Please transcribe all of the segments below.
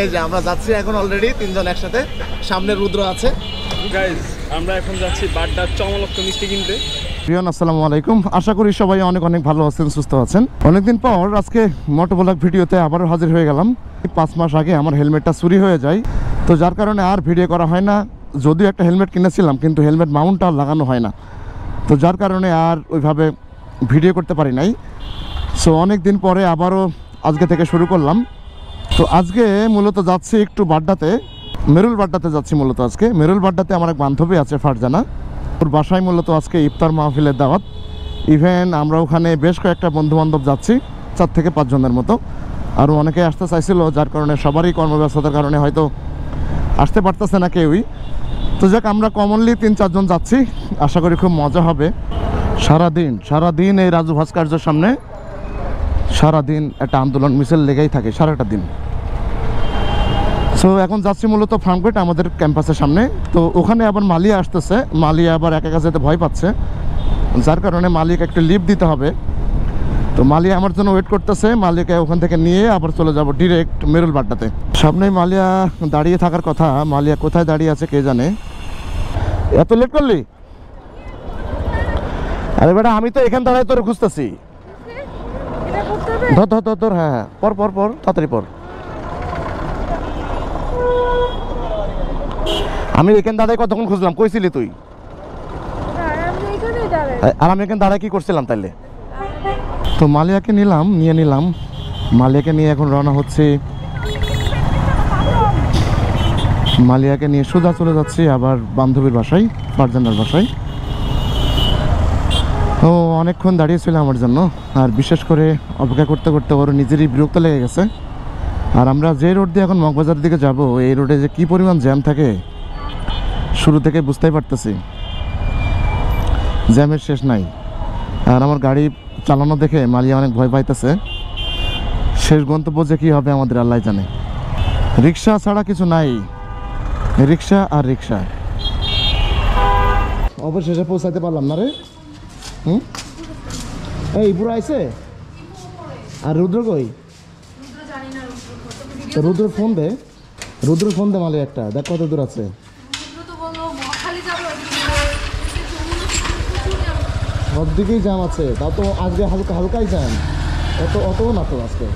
এই যে আমরা যাচ্ছি এখন অলরেডি তিনজন একসাথে, সামনে রুদ্র আছে। গাইস আমরা এখন যাচ্ছি বাড্ডার চমলক্ষ মিষ্টি কিনতে। প্রিয়ন আসসালামু আলাইকুম, আশা করি সবাই অনেক অনেক ভালো আছেন, সুস্থ আছেন। অনেকদিন পর আজকে মোটোব্লগ ভিডিওতে আবারও হাজির হয়ে গেলাম। 5 মাস আগে আমার হেলমেটটা চুরি হয়ে যায়, তো যার কারণে আর ভিডিও করা হয় না। যদিও একটা হেলমেট কিনেছিলাম কিন্তু হেলমেট মাউন্টটা লাগানো হয় না, তো যার কারণে আর ওইভাবে ভিডিও করতে পারি নাই। সো অনেক দিন পরে আবারও আজকে থেকে শুরু করলাম। তো আজকে মূলত যাচ্ছি একটু বাড্ডাতে, মেরুল বাড্ডাতে যাচ্ছি মূলত। আজকে মেরুল বাড্ডাতে আমার এক বান্ধবী আছে ফারজানা, ওর বাসায় মূলত আজকে ইফতার মাহফিলের দাওয়াত। ইভেন আমরা ওখানে বেশ কয়েকটা বন্ধুবান্ধব যাচ্ছি, 4 থেকে 5 জনের মতো। আরও অনেকে আসতে চাইছিল, যার কারণে সবারই কর্মব্যস্ততার কারণে হয়তো আসতে পারতেছে না কেউই। তো যাক, আমরা কমনলি 3-4 জন যাচ্ছি, আশা করি খুব মজা হবে। সারাদিন এই রাজু ভাস্কর্যের সামনে সারাদিন একটা আন্দোলন মিছিল লেগেই থাকে সারাটা দিন। সো এখন যাচ্ছি মূলত ফার্মগেট আমাদের ক্যাম্পাসের সামনে। তো ওখানে আবার মালিয়া আসতেছে, মালিয়া আবার একা যেতে ভয় পাচ্ছে, যার কারণে মালিয়াকে একটু লিভ দিতে হবে। তো মালিয়া আমার জন্য ওয়েট করতেছে, মালিয়াকে ওখান থেকে নিয়ে আবার চলে যাব ডিরেক্ট মেরুল বাড্ডাতে। সামনেই মালিয়া দাঁড়িয়ে থাকার কথা, মালিয়া কোথায় দাঁড়িয়ে আছে কে জানে। এত লেট করলি? আরে বেটা, আমি তো এখান দাঁড়ায় তোর খুঁজতেছি। ধর হ্যাঁ, পর তাড়াতাড়ি পর। আমি এখানে দাঁড়ায় কতক্ষণ খুঁজলাম, কইছিলি তুই? আর আমি এখানে দাঁড়ায় কি করছিলাম তাইলে? তো মালিয়াকে নিয়ে নিলাম, মালিয়াকে নিয়ে এখন রওনা হচ্ছে। মালিয়াকে নিয়ে সোজা চলে যাচ্ছি আবার বান্ধবীর বাসায়, ফারজানার বাসায়। ও অনেকক্ষণ দাঁড়িয়েছিল আমার জন্য, আর বিশেষ করে অপেক্ষা করতে করতে ওর নিজেরই বিরক্ত লেগে গেছে। আর আমরা যে রোড দিয়ে এখন মগবাজারের দিকে যাব, এই রোডে যে কী পরিমাণ জ্যাম থাকে শুরু থেকে বুঝতেই পারতেছি, জ্যামের শেষ নাই। আর আমার গাড়ি চালানো দেখে মালিয়া অনেক ভয় পাইতেছে, শেষ গন্তব্য যে কী হবে আমাদের আল্লাহ জানে। রিক্সা ছাড়া কিছু নাই, রিক্সা আর রিক্সা। অবশেষে পৌঁছাতে পারলাম না রে। এই বুড়ো আইছে? আর রুদ্র কই? রুদ্র ফোন দে, মালে একটা দেখ কত দূর আছে। সব দিকেই জ্যাম আছে, তাও তো আজকে হালকাই জ্যাম, অতও না তো আজকে।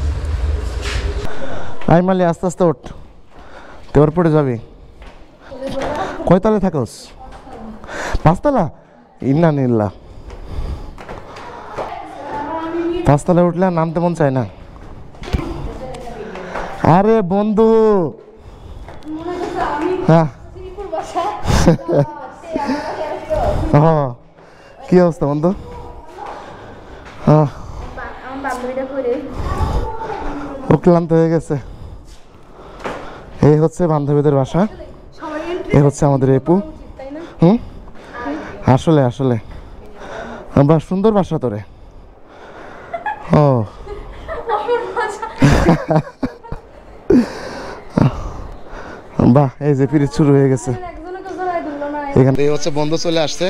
আই মালি আস্তে আস্তে ওঠ, তোর পড়ে যাবি। কয়তলায় থাকোস? 5 তলা? ইন্না নিল্লা, 5 তলায় উঠলে আর নামতে মন চায় না। আরে বন্ধু, হ্যাঁ কি অবস্থা বন্ধু? ক্লান্ত হয়ে গেছে। এই হচ্ছে বান্ধবীদের বাসা, এই হচ্ছে আমাদের এপু। আসলে বাহ, সুন্দর বাসা তোরে। ও বাহ, এই যে পিরিচ শুরু হয়ে গেছে এখানে। এই হচ্ছে বন্ধু চলে আসছে।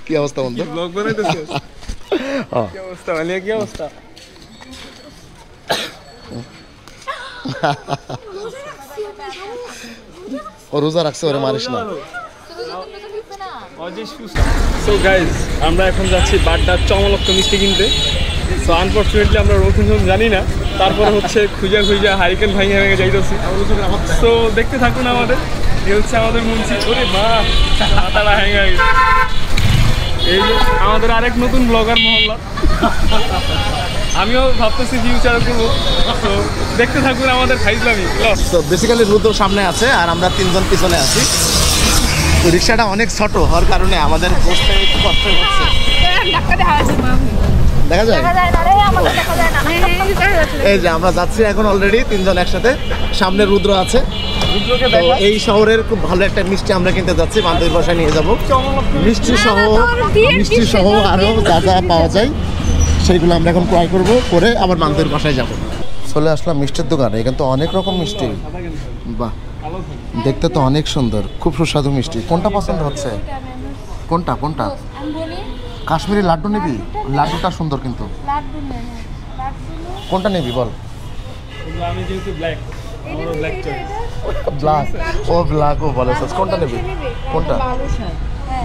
কি অবস্থা বন্ধু? ব্লগ বানাইতেছিস? কি অবস্থা মালিয়া, কি অবস্থা? ও রোজা রাখছে, ওরে মারিস না। সো গাইস আমরা এখন যাচ্ছি বাড্ডার চমলক্ষ মিষ্টি কিনতে। সো আনফরচুনেটলি আমরা লোকেশন জানি না, তারপরে হচ্ছে খুঁজা হারিকেন ভেঙে যাইতেছি। সো দেখতে থাকুন আমাদের। এই হচ্ছে আমাদের মুন্সি। ওরে মা, হাতাটা হ্যাং হয়ে গেছে। এই যে আমাদের আরেক নতুন ব্লগার মহল্লা, আমিও ভাবতেছি ফিউচার করবো। তো দেখতে থাকুন আমাদের ফাইজলামি। তো বেসিক্যালি রুদ্র সামনে আছে আর আমরা 3 জন পিছনে আছি। তো রিক্সাটা অনেক ছোট হওয়ার কারণে আমাদের বসতে একটু কষ্ট হচ্ছে। দেখা যায় এই যে আমরা যাচ্ছি এখন অলরেডি 3 জন একসাথে, সামনে রুদ্র আছে। এই শহরের খুব ভালো একটা মিষ্টি আমরা কিনতে যাচ্ছি, বান্ধবীর বাসায় নিয়ে যাবো। মিষ্টি সহ আরও যা যা পাওয়া যায় সেইগুলো আমরা এখন ক্রয় করবো, করে আবার বান্ধবীর বাসায় যাবো। চলে আসলাম মিষ্টির দোকানে, এখানে তো অনেক রকম মিষ্টি। বাহ, দেখতে তো অনেক সুন্দর, খুব সুস্বাদু মিষ্টি। কোনটা পছন্দ হচ্ছে? কোনটা? কাশ্মীরি লাড্ডু নিবি? লাড্ডুটা সুন্দর কিন্তু। কোনটা নিবি বল? আমি যেহেতু ব্ল্যাক আমারও ব্ল্যাক চয়েস। ব্ল্যাক ও বলে কোনটা নেবে? কোনটা?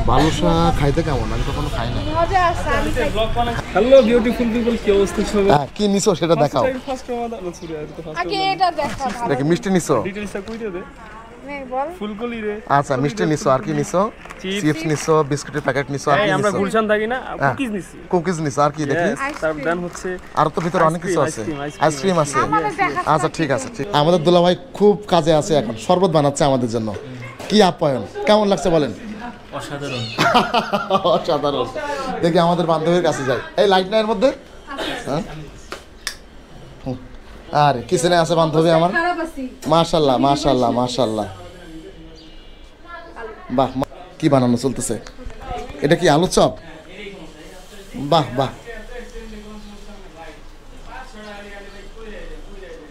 বালুশা খাইতে কেমন? আমি কখনো খাই না। হ্যালো বিউটিফুল পিপল, কি অবস্থা সবার? হ্যাঁ, কি নিছো সেটা দেখাও। ফার্স্ট রমাদান না ছুরি আর তো ফার্স্ট আগে এটা দেখা ভালো দেখি মিষ্টি নিছো। ডিটেইলসটা কইতে দে। নে বল ফুলকলি রে। আচ্ছা, মিষ্টি নিছো, আর কি নিছো? চিপস নিছো, বিস্কুটের প্যাকেট নিছো, আর কি আমরা নিছো? গুলশান থাকি না, কুকিজ নিছি। কুকিজ নিছো, আর কি দেখি? তার দেন হচ্ছে আর তো ভিতরে অনেক কিছু আছে। আইসক্রিম আছে। আমাদের দেখা আচ্ছা ঠিক আছে, ঠিক। আমাদের দুলা ভাই খুব কাজে আছে এখন, শরবত বানাচ্ছে আমাদের জন্য। কি আপ্যায়ন, কেমন লাগছে বলেন? অসাধারণ। অসাধারণ। দেখি আমাদের বান্ধবীর কাছে যাই। এই লাইট না এর মধ্যে? হ্যাঁ, আরে কিচেনে আছে বান্ধবী আমার। খারাপ আছি মাশাল্লাহ মাশাল্লাহ মাশাল্লাহ। বাহ, কি বানানো চলতেছে? এটা কি আলু চপ? বাহ বাহ।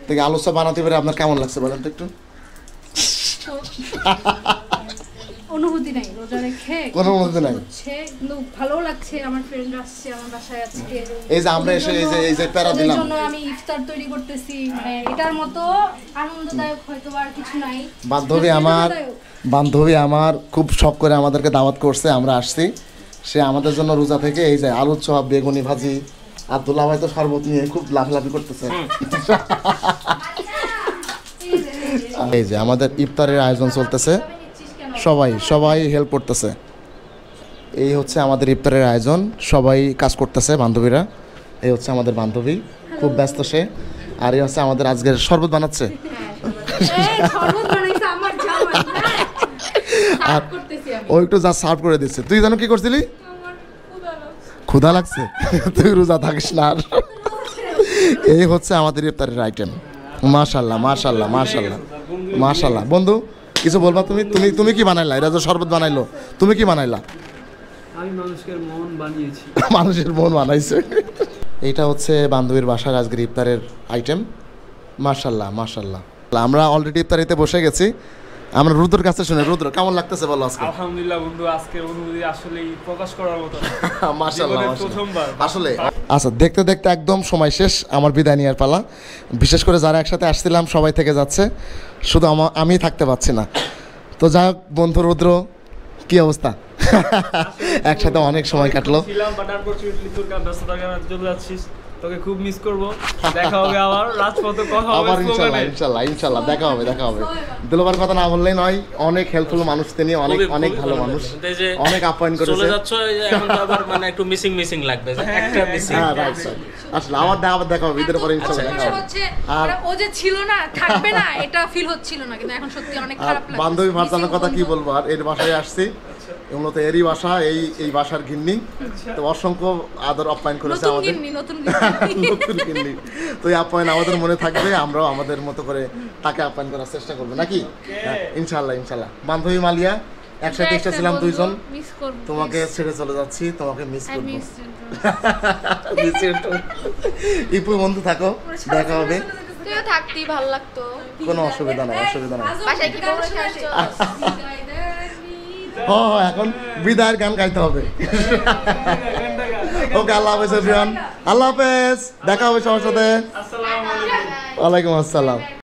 দেখি আলু চপ বানাতে পারে আপনার কেমন লাগছে বলেন তো একটু? অনুভূতি নাই রোজা রেখে কোনো অনুভূতি নাই। হচ্ছে কিন্তু ভালো লাগছে। আমার ফ্রেন্ড আসছে আমার বাসায় আজকে। এই যে আমরা এসে এই যে প্যারা ওদের দিলাম। জন্য আমি ইফতার তৈরি করতেছি। মানে এটার মতো আনন্দদায়ক হয়তো আর কিছু নাই। বান্ধবী আমার খুব শখ করে আমাদেরকে দাওয়াত করছে, আমরা আসছি। সে আমাদের জন্য রোজা থেকে এই যে আলুর চপ, বেগুনি ভাজি, আর দুলা ভাই তো শরবত নিয়ে খুব লাফালাফি করতেছে। এই যে আমাদের ইফতারের আয়োজন চলতেছে, সবাই হেল্প করতেছে। এই হচ্ছে আমাদের ইফতারের আয়োজন, সবাই কাজ করতেছে বান্ধবীরা। এই হচ্ছে আমাদের বান্ধবী, খুব ব্যস্ত সে। আর এই হচ্ছে আমাদের আজকের শরবত বানাচ্ছে। আর ও একটু যা সার্ভ করে দিচ্ছে। তুই জানো কি করছিলি? ক্ষুধা লাগছে। তুই রোজা থাকিস না আর। এই হচ্ছে আমাদের ইফতারের আইটেম। মাশাল্লাহ মাশাল্লাহ মাশাল্লাহ মাশাল্লাহ। বন্ধু কিছু বলবা তুমি? তুমি কি বানাইলা? এরা যে শরবত বানাইলো, তুমি কি বানাইলা? আমি মানুষের মন বানিয়েছি। মানুষের মন বানাইছে। এইটা হচ্ছে বান্ধবীর বাসার আজকের ইফতারের আইটেম। মাশাল্লাহ মাশাল্লাহ। আমরা অলরেডি ইফতারিতে বসে গেছি। আমরা রুদ্রের কাছে শুনে, রুদ্র কেমন লাগতেছে বলো আজকে? আলহামদুলিল্লাহ বন্ধু, আজকের অনুভূতি আসলেই প্রকাশ করার মতো। মাশাআল্লাহ জীবনের প্রথমবার আসলে। আচ্ছা, দেখতে দেখতে একদম সময় শেষ, আমার বিদায় নেওয়ার পালা। বিশেষ করে যারা একসাথে আসছিলাম সবাই থেকে যাচ্ছে, শুধু আমি থাকতে পারছি না। তো যাই হোক বন্ধু রুদ্র, কি অবস্থা? একসাথে অনেক সময় কাটলো। ছিলাম বাট আনফরচুনেটলি তোর ব্যস্ততার কারণে চলে যাচ্ছিস। তোকে খুব মিস করব। দেখা হবে আবার রাজপথে, কথা হবে আবার ইনশাআল্লাহ দেখা হবে। দুলাবার কথা না বললেই নয়, অনেক হেল্পফুল মানুষ তিনি, অনেক ভালো মানুষ, অনেক আপ্যায়ন করেছে। চলে যাচ্ছে এখন তো আবার মানে একটু মিসিং লাগবে, যে একটা মিসিং। হ্যাঁ রাইট। আসলে আবার দেখা হবে ঈদের পরে ইনশাআল্লাহ দেখা হবে। আর ও যে ছিল না, থাকবে না, এটা ফিল হচ্ছিল না, কিন্তু এখন সত্যি অনেক খারাপ লাগছে। বান্ধবী ভার্সানের কথা কি বলবো আর, এর বাসায় আসছি, মূলত এরই বাসা, এই বাসার ঘিন্নি। তো অসংখ্য আদর আপ্যায়ন করেছে আমাদের নতুন ঘিন্নি। তো এই আপ্যায়ন আমাদের মনে থাকবে, আমরাও আমাদের মতো করে তাকে আপ্যায়ন করার চেষ্টা করবো নাকি? ইনশাল্লাহ। বান্ধবী মালিয়া, একসাথে এসেছিলাম দুইজন, তোমাকে ছেড়ে চলে যাচ্ছি, তোমাকে মিস করবো। ইপু বন্ধু থাকো, দেখা হবে। তুইও থাকতেই ভালো লাগতো। কোনো অসুবিধা নাই। বাসায় কি বড় শেষ? হ্যাঁ, এখন বিদায়ের গান গাইতে হবে। ওকে, আল্লাহ হাফেজ এভরিওয়ান। আল্লাহ হাফেজ, দেখা হবে সবার সাথে। ওয়ালাইকুম আসসালাম।